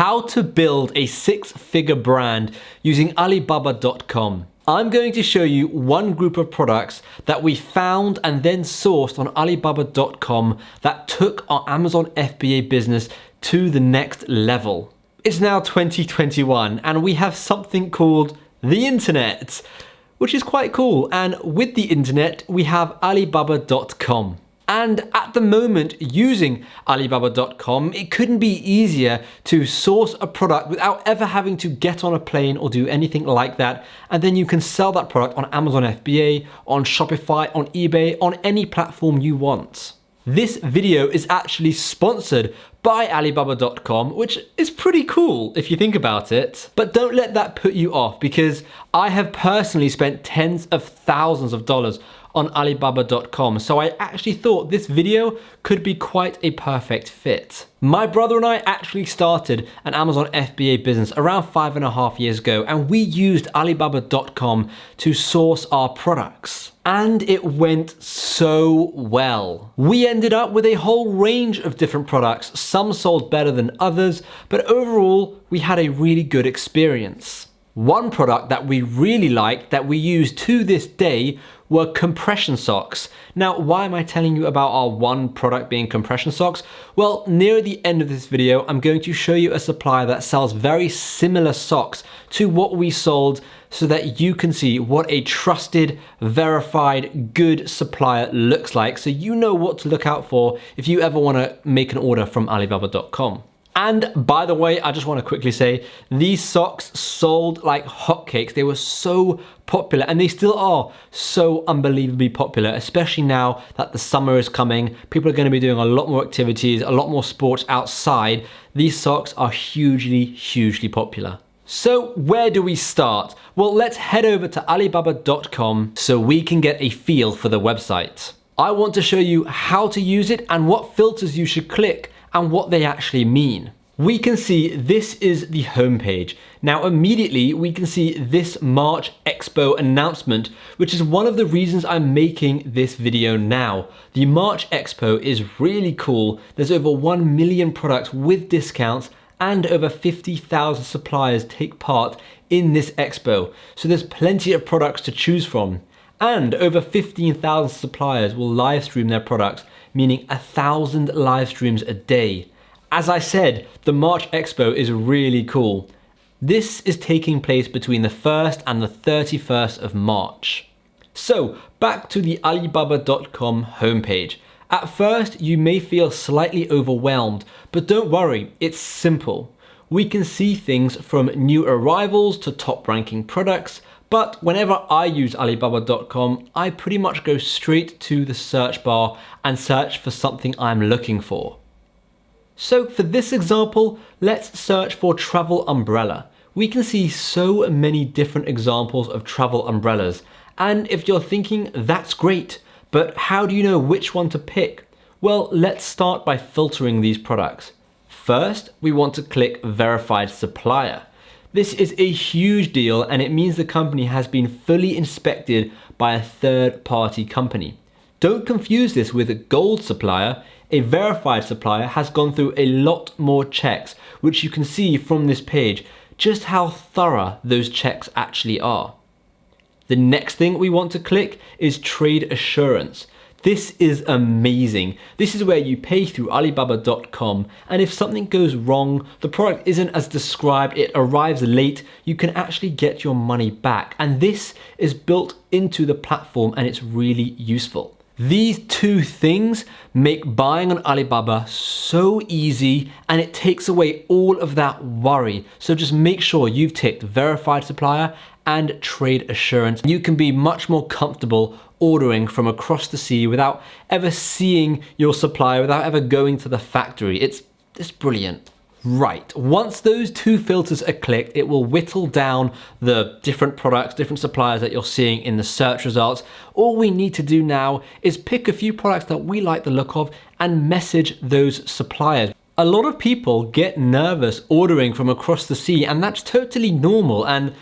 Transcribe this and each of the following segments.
how to build a six-figure brand using Alibaba.com. I'm going to show you one group of products that we found and then sourced on Alibaba.com that took our Amazon FBA business to the next level. It's now 2021 and we have something called the internet, which is quite cool. And with the internet, we have Alibaba.com. And at the moment, using Alibaba.com, it couldn't be easier to source a product without ever having to get on a plane or do anything like that. And then you can sell that product on Amazon FBA, on Shopify, on eBay, on any platform you want. This video is actually sponsored by Alibaba.com, which is pretty cool if you think about it. But don't let that put you off, because I have personally spent tens of thousands of dollars on Alibaba.com, so I actually thought this video could be quite a perfect fit. My brother and I actually started an Amazon FBA business around 5.5 years ago, and we used Alibaba.com to source our products. And it went so well. We ended up with a whole range of different products. Some sold better than others, but overall, we had a really good experience. One product that we really liked that we use to this day were compression socks. Now, why am I telling you about our one product being compression socks? Well, near the end of this video, I'm going to show you a supplier that sells very similar socks to what we sold so that you can see what a trusted, verified, good supplier looks like, so you know what to look out for if you ever want to make an order from Alibaba.com. And by the way, I just want to quickly say, these socks sold like hotcakes. They were so popular, and they still are so unbelievably popular, especially now that the summer is coming. People are going to be doing a lot more activities, a lot more sports outside. These socks are hugely, hugely popular. So where do we start? Well, let's head over to Alibaba.com so we can get a feel for the website. I want to show you how to use it and what filters you should click and what they actually mean. We can see this is the homepage. Now immediately we can see this March Expo announcement, which is one of the reasons I'm making this video now. The March Expo is really cool. There's over 1 million products with discounts and over 50,000 suppliers take part in this expo. So there's plenty of products to choose from. And over 15,000 suppliers will live stream their products, meaning 1,000 live streams a day. As I said, the March Expo is really cool. This is taking place between the 1st and the 31st of March. So back to the Alibaba.com homepage. At first, you may feel slightly overwhelmed, but don't worry, it's simple. We can see things from new arrivals to top ranking products, but whenever I use Alibaba.com, I pretty much go straight to the search bar and search for something I'm looking for. So for this example, let's search for travel umbrella. We can see so many different examples of travel umbrellas. And if you're thinking, that's great, but how do you know which one to pick? Well, let's start by filtering these products. First, we want to click Verified Supplier. This is a huge deal, and it means the company has been fully inspected by a third-party company. Don't confuse this with a gold supplier. A verified supplier has gone through a lot more checks, which you can see from this page, just how thorough those checks actually are. The next thing we want to click is Trade Assurance. This is amazing. This is where you pay through Alibaba.com, and if something goes wrong, the product isn't as described, it arrives late, you can actually get your money back. And this is built into the platform, and it's really useful. These two things make buying on Alibaba so easy, and it takes away all of that worry. So just make sure you've ticked Verified Supplier and Trade Assurance. You can be much more comfortable ordering from across the sea without ever seeing your supplier, without ever going to the factory. It's brilliant. Right, once those two filters are clicked, it will whittle down the different products, different suppliers that you're seeing in the search results. All we need to do now is pick a few products that we like the look of and message those suppliers. A lot of people get nervous ordering from across the sea, and that's totally normal, and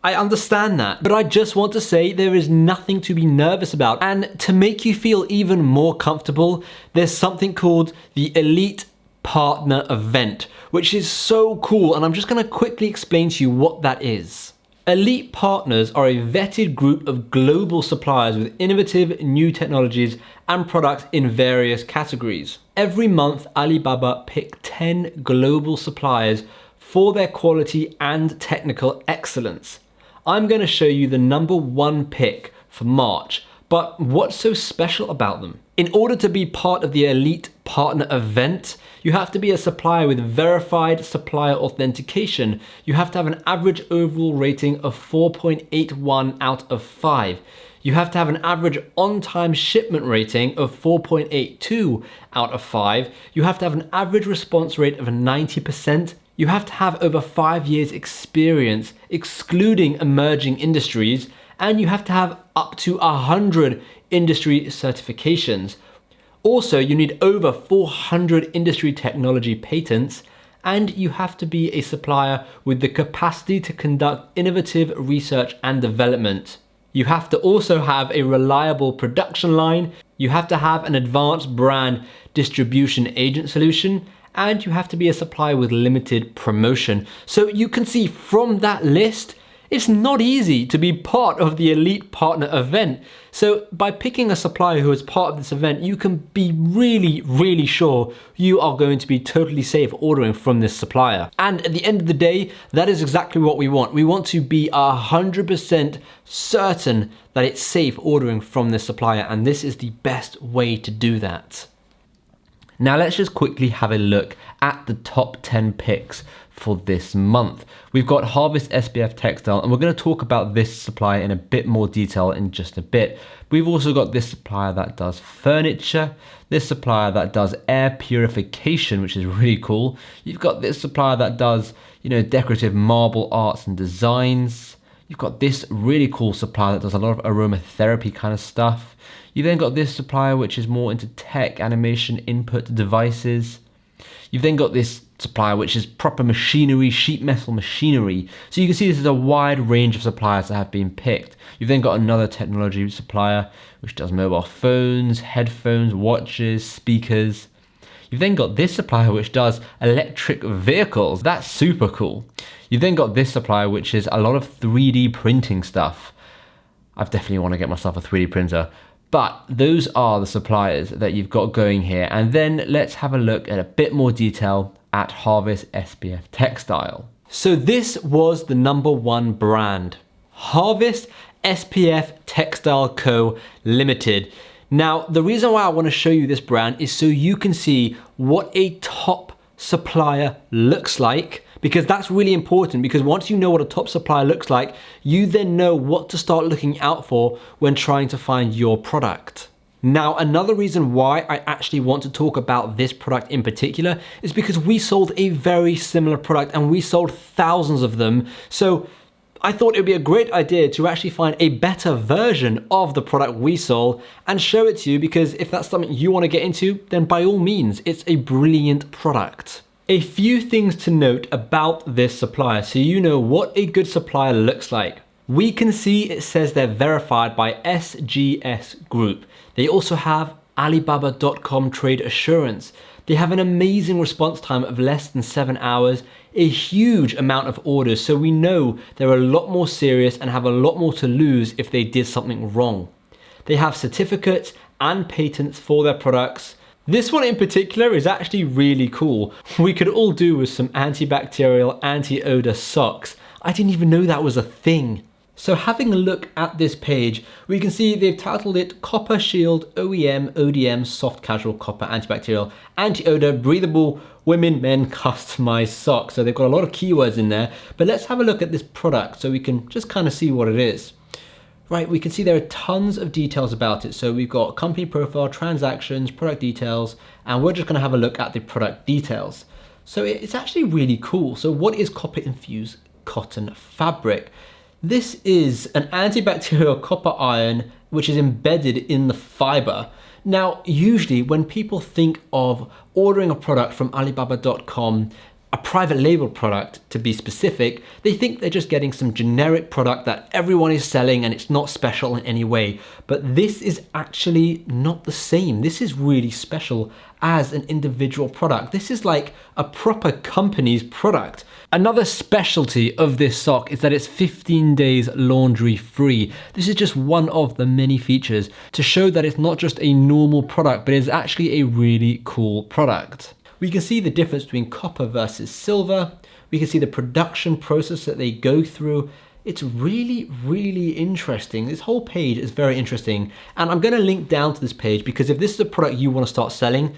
I understand that, but I just want to say there is nothing to be nervous about. And to make you feel even more comfortable, there's something called the Elite Partner Event, which is so cool, and I'm just going to quickly explain to you what that is. Elite partners are a vetted group of global suppliers with innovative new technologies and products in various categories. Every month, Alibaba pick 10 global suppliers for their quality and technical excellence. I'm going to show you the number 1 pick for March, but what's so special about them? In order to be part of the Elite Partner Event, you have to be a supplier with verified supplier authentication. You have to have an average overall rating of 4.81 out of 5. You have to have an average on-time shipment rating of 4.82 out of 5. You have to have an average response rate of 90%. You have to have over 5 years experience, excluding emerging industries, and you have to have up to 100 industry certifications. Also, you need over 400 industry technology patents, and you have to be a supplier with the capacity to conduct innovative research and development. You have to also have a reliable production line, you have to have an advanced brand distribution agent solution, and you have to be a supplier with limited promotion. So you can see from that list, it's not easy to be part of the Elite Partner Event. So by picking a supplier who is part of this event, you can be really sure you are going to be totally safe ordering from this supplier. And at the end of the day, that is exactly what we want. We want to be 100% certain that it's safe ordering from this supplier, and this is the best way to do that. Now let's just quickly have a look at the top 10 picks for this month. We've got Harvest SPF Textile, and we're going to talk about this supplier in a bit more detail in just a bit. We've also got this supplier that does furniture, this supplier that does air purification, which is really cool. You've got this supplier that does, decorative marble arts and designs. You've got this really cool supplier that does a lot of aromatherapy kind of stuff. You've then got this supplier which is more into tech, animation, input devices. You've then got this supplier which is proper machinery, sheet metal machinery. So you can see this is a wide range of suppliers that have been picked. You've then got another technology supplier which does mobile phones, headphones, watches, speakers. You've then got this supplier which does electric vehicles. That's super cool. You've then got this supplier which is a lot of 3D printing stuff. I definitely want to get myself a 3D printer. But those are the suppliers that you've got going here. And then let's have a look at a bit more detail at Harvest SPF Textile. So this was the number 1 brand, Harvest SPF Textile Co. Limited. Now, the reason why I want to show you this brand is so you can see what a top supplier looks like, because that's really important, because once you know what a top supplier looks like, you then know what to start looking out for when trying to find your product. Now, another reason why I actually want to talk about this product in particular is because we sold a very similar product and we sold thousands of them. So I thought it would be a great idea to actually find a better version of the product we sold and show it to you, because if that's something you want to get into, then by all means, it's a brilliant product. A few things to note about this supplier so you know what a good supplier looks like. We can see it says they're verified by SGS Group. They also have Alibaba.com trade assurance. They have an amazing response time of less than 7 hours, a huge amount of orders, so we know they're a lot more serious and have a lot more to lose if they did something wrong. They have certificates and patents for their products. This one in particular is actually really cool. We could all do with some antibacterial, anti-odor socks. I didn't even know that was a thing. So having a look at this page, we can see they've titled it Copper Shield OEM ODM Soft Casual Copper Antibacterial Anti-Odor Breathable Women Men Customized Socks. So they've got a lot of keywords in there, but let's have a look at this product so we can just kind of see what it is. Right, we can see there are tons of details about it. So we've got company profile, transactions, product details, and we're just going to have a look at the product details. So it's actually really cool. So what is copper infused cotton fabric? This is an antibacterial copper ion which is embedded in the fiber. Now, usually when people think of ordering a product from Alibaba.com, a private label product, to be specific, they think they're just getting some generic product that everyone is selling and it's not special in any way. But this is actually not the same. This is really special as an individual product. This is like a proper company's product. Another specialty of this sock is that it's 15 days laundry free. This is just one of the many features to show that it's not just a normal product, but it's actually a really cool product. We can see the difference between copper versus silver. We can see the production process that they go through. It's really, really interesting. This whole page is very interesting. And I'm gonna link down to this page because if this is a product you wanna start selling,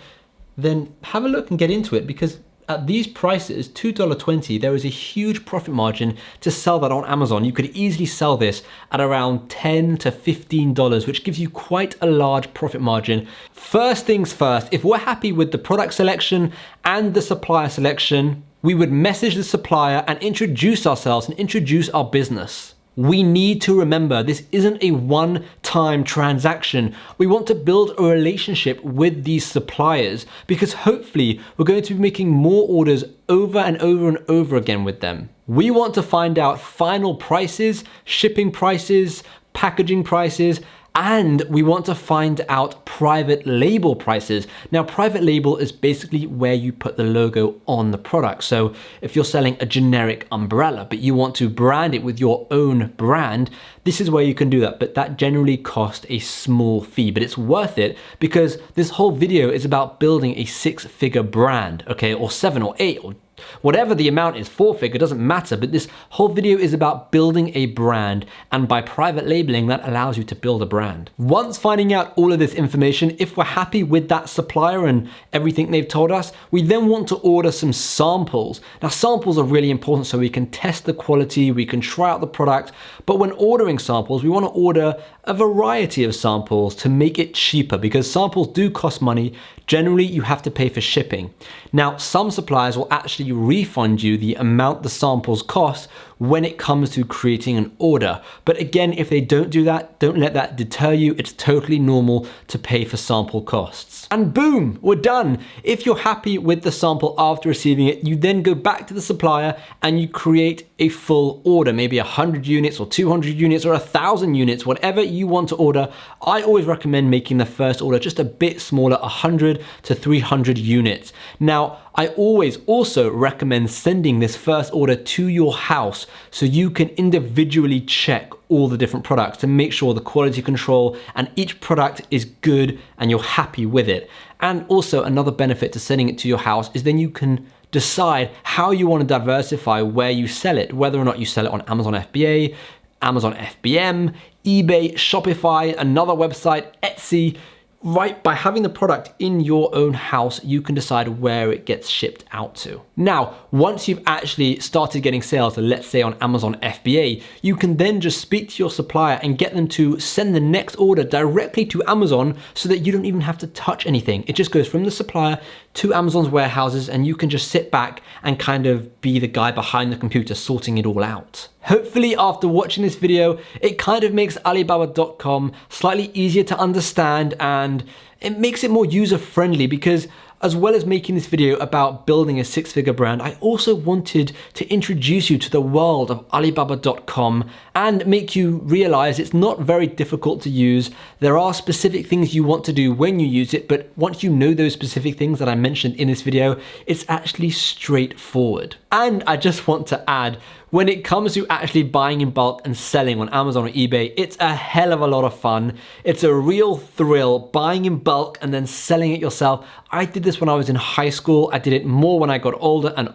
then have a look and get into it, because at these prices, $2.20, there is a huge profit margin to sell that on Amazon. You could easily sell this at around $10 to $15, which gives you quite a large profit margin. First things first, if we're happy with the product selection and the supplier selection, we would message the supplier and introduce ourselves and introduce our business. We need to remember this isn't a one-time transaction. We want to build a relationship with these suppliers because hopefully we're going to be making more orders over and over and over again with them. We want to find out final prices, shipping prices, packaging prices, and we want to find out private label prices. Now, private label is basically where you put the logo on the product. So if you're selling a generic umbrella, but you want to brand it with your own brand, this is where you can do that. But that generally costs a small fee, but it's worth it because this whole video is about building a 6-figure brand, okay? Or 7 or 8 or whatever the amount is, 4-figure, doesn't matter, but this whole video is about building a brand, and by private labeling, that allows you to build a brand. Once finding out all of this information, if we're happy with that supplier and everything they've told us, we then want to order some samples. Now, samples are really important so we can test the quality, we can try out the product, but when ordering samples, we want to order a variety of samples to make it cheaper because samples do cost money. Generally, you have to pay for shipping. Now, some suppliers will actually refund you the amount the samples cost when it comes to creating an order. But again, if they don't do that, don't let that deter you. It's totally normal to pay for sample costs. And boom, we're done. If you're happy with the sample after receiving it, you then go back to the supplier and you create a full order, maybe 100 units or 200 units or 1,000 units, whatever you want to order. I always recommend making the first order just a bit smaller, 100 to 300 units. Now, I always also recommend sending this first order to your house so you can individually check all the different products to make sure the quality control and each product is good and you're happy with it. And also another benefit to sending it to your house is then you can decide how you want to diversify where you sell it, whether or not you sell it on Amazon FBA, Amazon FBM, eBay, Shopify, another website, Etsy. Right, by having the product in your own house, you can decide where it gets shipped out to. Now, once you've actually started getting sales, let's say on Amazon FBA, you can then just speak to your supplier and get them to send the next order directly to Amazon so that you don't even have to touch anything. It just goes from the supplier to Amazon's warehouses and you can just sit back and kind of be the guy behind the computer sorting it all out. Hopefully after watching this video, it kind of makes Alibaba.com slightly easier to understand and it makes it more user-friendly because as well as making this video about building a 6-figure brand, I also wanted to introduce you to the world of Alibaba.com and make you realize it's not very difficult to use. There are specific things you want to do when you use it, but once you know those specific things that I mentioned in this video, it's actually straightforward. And I just want to add, when it comes to actually buying in bulk and selling on Amazon or eBay, it's a hell of a lot of fun. It's a real thrill buying in bulk and then selling it yourself. I did this when I was in high school. I did it more when I got older, and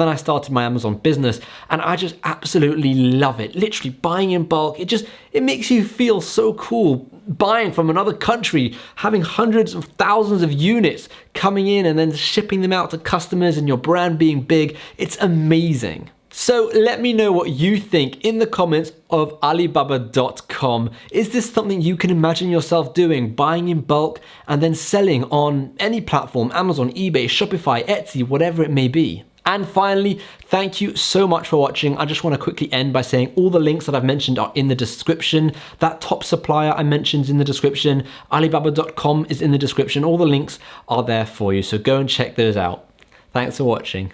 then I started my Amazon business and I just absolutely love it. Literally buying in bulk, it makes you feel so cool. Buying from another country, having hundreds of thousands of units coming in and then shipping them out to customers and your brand being big, it's amazing. So let me know what you think in the comments of Alibaba.com. Is this something you can imagine yourself doing, buying in bulk and then selling on any platform, Amazon, eBay, Shopify, Etsy, whatever it may be? And finally, thank you so much for watching. I just want to quickly end by saying all the links that I've mentioned are in the description. That top supplier I mentioned is in the description. Alibaba.com is in the description. All the links are there for you, so go and check those out. Thanks for watching.